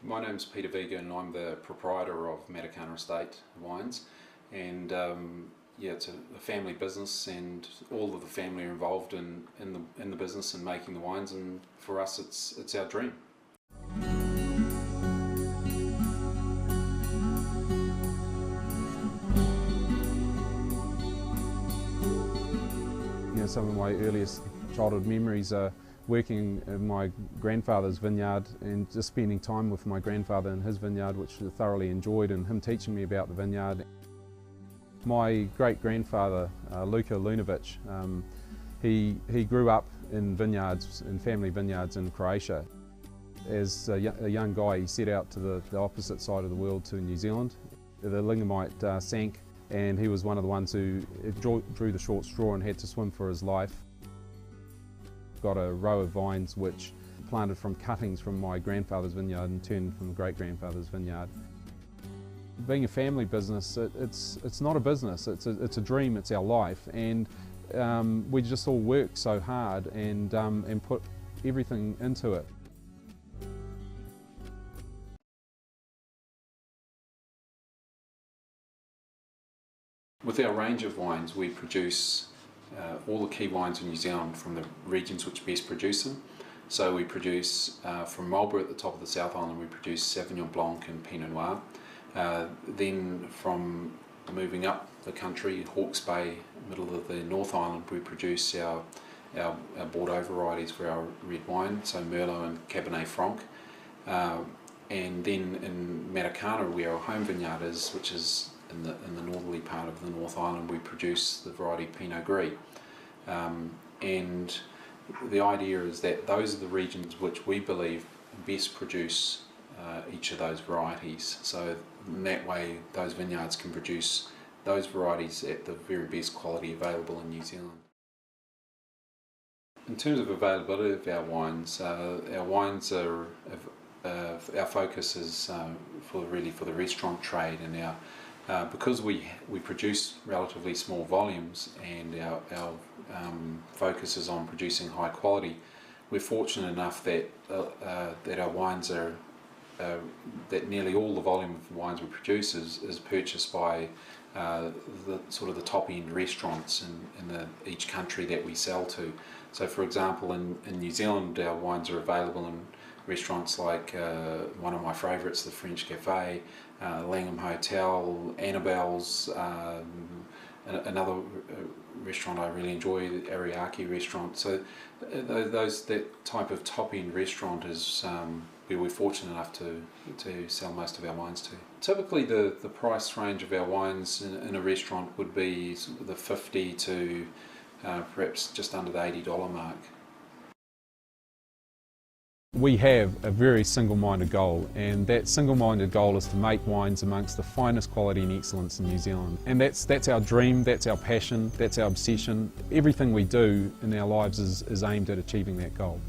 My name's Peter Vega and I'm the proprietor of Matakana Estate wines, and yeah, it's a family business, and all of the family are involved in the business and making the wines, and for us it's our dream. Some of my earliest childhood memories are working in my grandfather's vineyard and just spending time with my grandfather in his vineyard, which I thoroughly enjoyed, and him teaching me about the vineyard. My great-grandfather, Luka Lunovic, he grew up in vineyards, in family vineyards in Croatia. As a young guy, he set out to the opposite side of the world, to New Zealand. The Lingamite sank, and he was one of the ones who drew the short straw and had to swim for his life. Got a row of vines which planted from cuttings from my grandfather's vineyard and turned from great-grandfather's vineyard. Being a family business, it's not a business, it's a dream, it's our life, and we just all work so hard and put everything into it. With our range of wines, we produce all the key wines in New Zealand from the regions which best produce them. So we produce from Marlborough at the top of the South Island, we produce Sauvignon Blanc and Pinot Noir. Then from moving up the country, Hawke's Bay, middle of the North Island, we produce our Bordeaux varieties for our red wine, so Merlot and Cabernet Franc. And then in Matakana, where our home vineyard is, which is in the northerly part of the North Island, we produce the variety Pinot Gris. And the idea is that those are the regions which we believe best produce each of those varieties. So in that way, those vineyards can produce those varieties at the very best quality available in New Zealand. In terms of availability of our wines are our focus is for the restaurant trade, and because we produce relatively small volumes and our focus is on producing high quality, we're fortunate enough that our wines are that nearly all the volume of wines we produce is purchased by the top end restaurants in each country that we sell to. So for example, in New Zealand, our wines are available in restaurants like one of my favourites, the French Cafe, Langham Hotel, Annabelle's, another restaurant I really enjoy, the Ariake restaurant. So that type of top-end restaurant is where we're fortunate enough to sell most of our wines to. Typically the price range of our wines in a restaurant would be the $50 to perhaps just under the $80 mark. We have a very single-minded goal, and that single-minded goal is to make wines amongst the finest quality and excellence in New Zealand. And that's our dream, that's our passion, that's our obsession. Everything we do in our lives is aimed at achieving that goal.